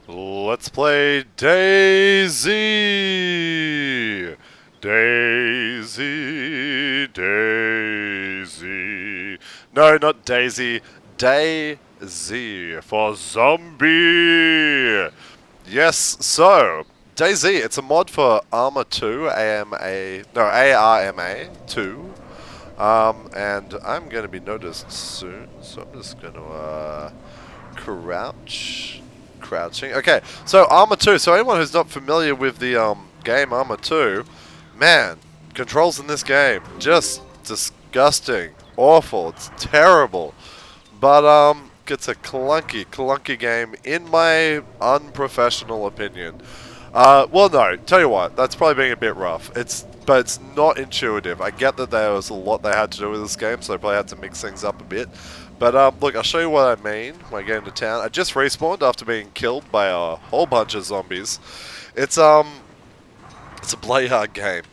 Let's play DayZ! DayZ, DayZ. No, not Daisy. DayZ for zombie! Yes, so, DayZ, it's a mod for Arma 2, ARMA 2. And I'm going to be noticed soon, so I'm just going to, crouching. Okay, so Arma 2. So anyone who's not familiar with the game Arma 2, man, controls in this game just disgusting, awful. It's terrible, but it's a clunky game in my unprofessional opinion. Well, no, tell you what, that's probably being a bit rough. But it's not intuitive. I get that there was a lot they had to do with this game, so they probably had to mix things up a bit. But look, I'll show you what I mean when I get into town. I just respawned after being killed by a whole bunch of zombies. It's a bloody hard game.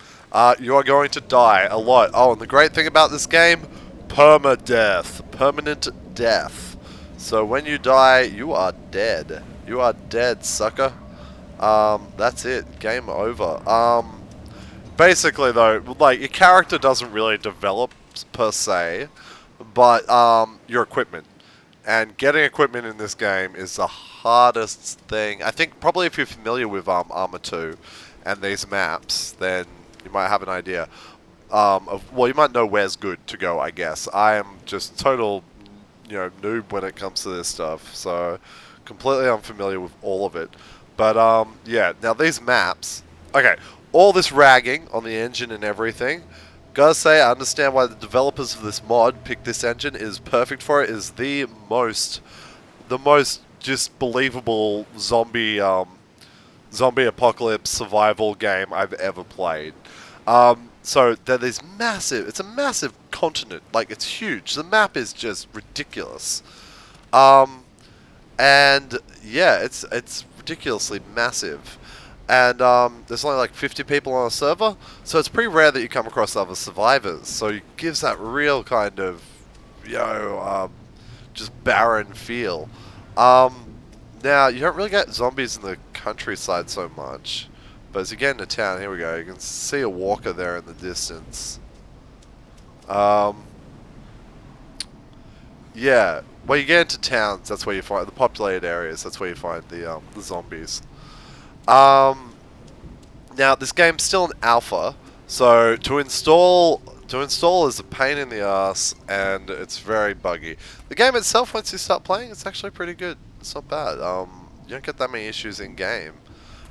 You are going to die a lot. Oh, and the great thing about this game, permadeath, permanent death. So when you die, you are dead. You are dead, sucker. That's it. Game over. Basically, though, like, your character doesn't really develop per se, but your equipment. And getting equipment in this game is the hardest thing. I think probably if you're familiar with Arma 2 and these maps, then you might have an idea. Well, you might know where's good to go, I guess. I am just total, noob when it comes to this stuff, so completely unfamiliar with all of it. But yeah, now these maps. Okay, all this ragging on the engine and everything. Gotta say, I understand why the developers of this mod picked this engine. It is perfect for it. It is the most just believable zombie apocalypse survival game I've ever played. So there's massive. It's a massive continent. Like, it's huge. The map is just ridiculous. And yeah, it's ridiculously massive. And there's only like 50 people on a server, so it's pretty rare that you come across other survivors. So it gives that real kind of, just barren feel. Now, you don't really get zombies in the countryside so much, but as you get into town, here we go, you can see a walker there in the distance. Yeah, when you get into towns, that's where you find the populated areas. That's where you find the zombies. Now this game's still an alpha, so to install is a pain in the ass, and it's very buggy. The game itself, once you start playing, it's actually pretty good. It's not bad. You don't get that many issues in game.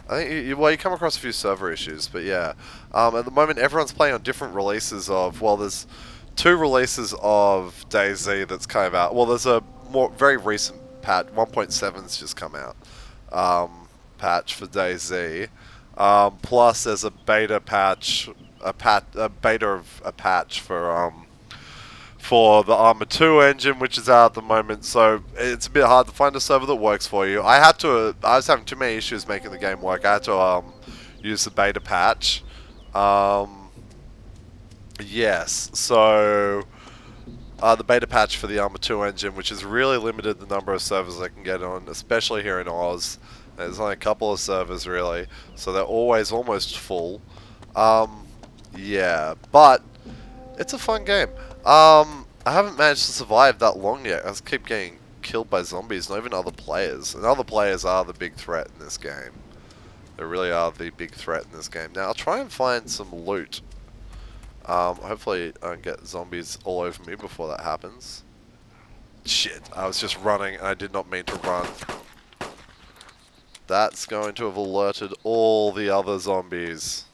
I think you come across a few server issues, but yeah. At the moment, everyone's playing on different releases of. Well, there's two releases of DayZ that's kind of out. Well, there's a very recent patch. 1.7's just come out. Patch for DayZ. Plus, there's a beta patch, a beta of a patch for the Arma 2 engine, which is out at the moment. So it's a bit hard to find a server that works for you. I was having too many issues making the game work. I had to use the beta patch. Yes, so the beta patch for the Arma 2 engine, which has really limited the number of servers I can get on, especially here in Oz. There's only a couple of servers, really, so they're always almost full. Yeah, but it's a fun game. I haven't managed to survive that long yet. I just keep getting killed by zombies, not even other players. And other players are the big threat in this game. They really are the big threat in this game. Now, I'll try and find some loot. Hopefully I don't get zombies all over me before that happens. Shit, I was just running and I did not mean to run. That's going to have alerted all the other zombies.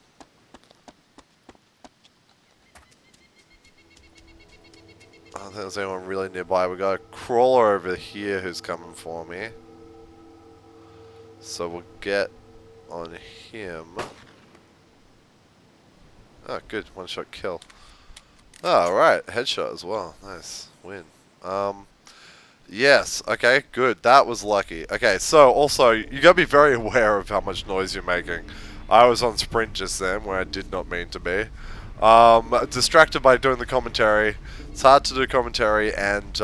I don't think there's anyone really nearby. We got a crawler over here who's coming for me. So we'll get on him. Oh, good. One shot kill. Oh, right. Headshot as well. Nice. Win. Yes. Okay, good. That was lucky. Okay, so also, you gotta be very aware of how much noise you're making. I was on sprint just then, where I did not mean to be. Distracted by doing the commentary. It's hard to do commentary and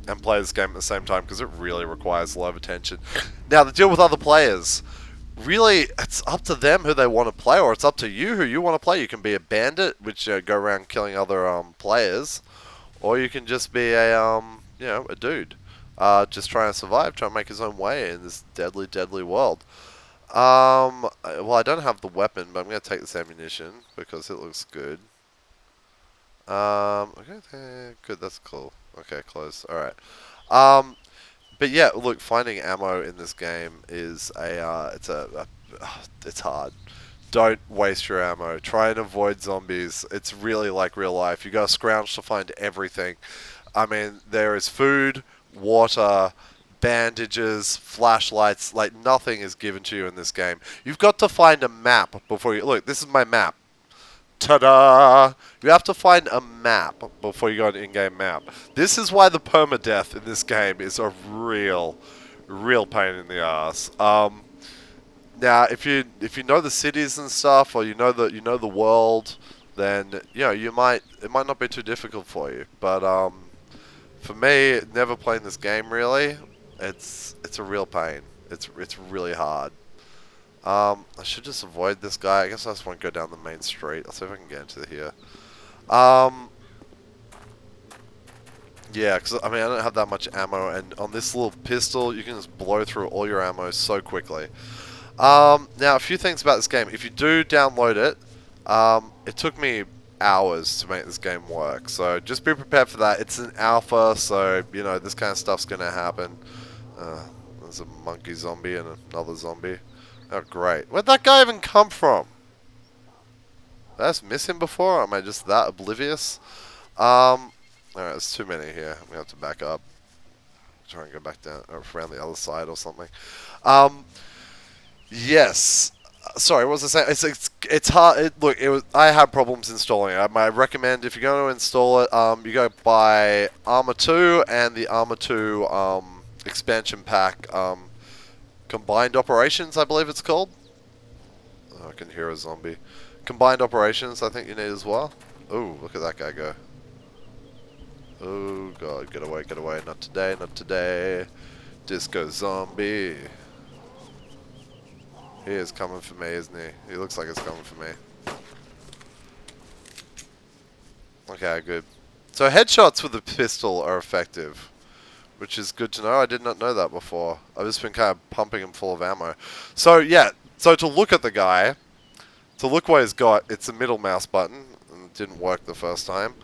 and play this game at the same time because it really requires a lot of attention. Now, the deal with other players, really, it's up to them who they want to play, or it's up to you who you want to play. You can be a bandit, which go around killing other players, or you can just be a dude, just trying to survive, trying to make his own way in this deadly, deadly world. Well, I don't have the weapon, but I'm gonna take this ammunition because it looks good. Okay, good. That's cool. Okay, close. All right. But yeah, look, finding ammo in this game is it's hard. Don't waste your ammo. Try and avoid zombies. It's really like real life. You gotta scrounge to find everything. I mean, there is food, water, bandages, flashlights. Like, nothing is given to you in this game. You've got to find a map before you... Look, this is my map. Ta-da! You have to find a map before you go an in-game map. This is why the permadeath in this game is a real pain in the ass. Now, if you know the cities and stuff, or you know the world, then it might not be too difficult for you. But for me, never playing this game really, it's a real pain. It's really hard. I should just avoid this guy. I guess I just want to go down the main street. I'll see if I can get into here. Yeah, because I mean I don't have that much ammo, and on this little pistol, you can just blow through all your ammo so quickly. Now, a few things about this game. If you do download it, it took me hours to make this game work. So just be prepared for that. It's an alpha, so this kind of stuff's gonna happen. There's a monkey zombie and another zombie. Oh, great. Where'd that guy even come from? Did I just miss him before, or am I just that oblivious? Alright, there's too many here. I'm gonna have to back up. Try and go back down, or around the other side or something. Yes. Sorry, what was I saying? It's hard. I had problems installing it. I recommend, if you're going to install it, you go buy Arma 2 and the Arma 2 expansion pack. Combined Operations, I believe it's called. Oh, I can hear a zombie. Combined Operations, I think you need as well. Ooh, look at that guy go. Oh god, get away, get away. Not today, not today. Disco zombie. He is coming for me, isn't he? He looks like he's coming for me. Okay, good. So headshots with the pistol are effective, which is good to know. I did not know that before. I've just been kind of pumping him full of ammo. So yeah, so to look at the guy, to look what he's got, it's a middle mouse button. And it didn't work the first time.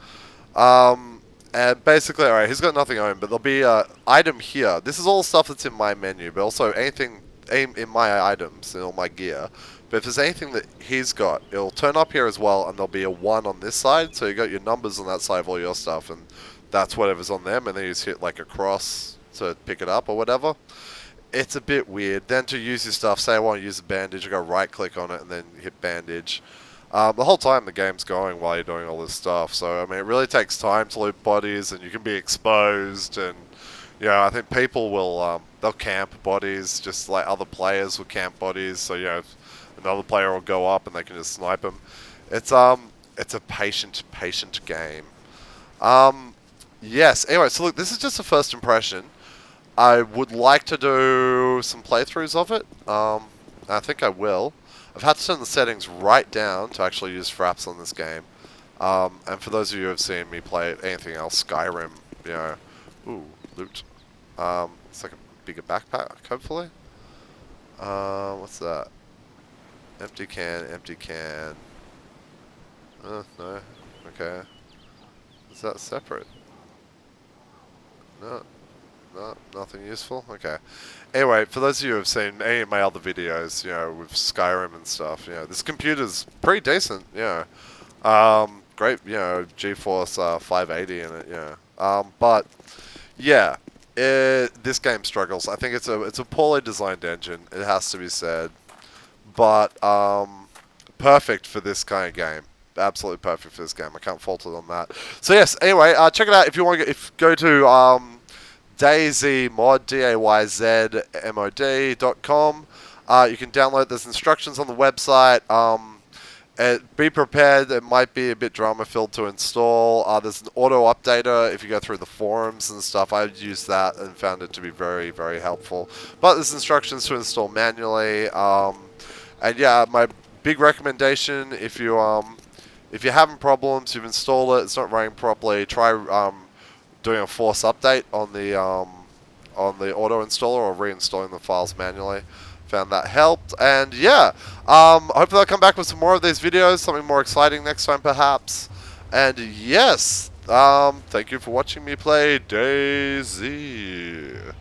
And basically, alright, he's got nothing on him, but there'll be an item here. This is all stuff that's in my menu, but also anything in my items and all my gear. But if there's anything that he's got, it'll turn up here as well, and there'll be a 1 on this side. So you got your numbers on that side of all your stuff, and that's whatever's on them, and then you just hit like a cross to pick it up or whatever. It's a bit weird. Then to use your stuff, say I want to use a bandage, I go right click on it and then hit bandage. The whole time the game's going while you're doing all this stuff. So I mean, it really takes time to loot bodies, and you can be exposed, and I think people will they'll camp bodies just like other players will camp bodies. So another player will go up and they can just snipe them. It's a patient game. Yes. Anyway, so look, this is just a first impression. I would like to do some playthroughs of it. I think I will. I've had to turn the settings right down to actually use fraps on this game. And for those of you who have seen me play anything else, Skyrim, ooh, loot. It's like a bigger backpack, hopefully. What's that? Empty can, empty can. No. Okay. Is that separate? No, nothing useful? Okay. Anyway, for those of you who have seen any of my other videos, with Skyrim and stuff, this computer's pretty decent, great, GeForce 580 in it, but, yeah, this game struggles. I think it's a poorly designed engine, it has to be said, but, perfect for this kind of game. Absolutely perfect for this game. I can't fault it on that. So yes, anyway, check it out if you want to go to DayZ mod, DayZmod.com. You can download. There's instructions on the website. Be prepared, it might be a bit drama filled to install. There's an auto updater if you go through the forums and stuff. I've used that and found it to be very, very helpful. But there's instructions to install manually. And yeah, my big recommendation, if you're having problems, you've installed it, it's not running properly, try doing a force update on the auto installer or reinstalling the files manually. Found that helped. And yeah, hopefully I'll come back with some more of these videos, something more exciting next time perhaps. And yes, thank you for watching me play DayZ.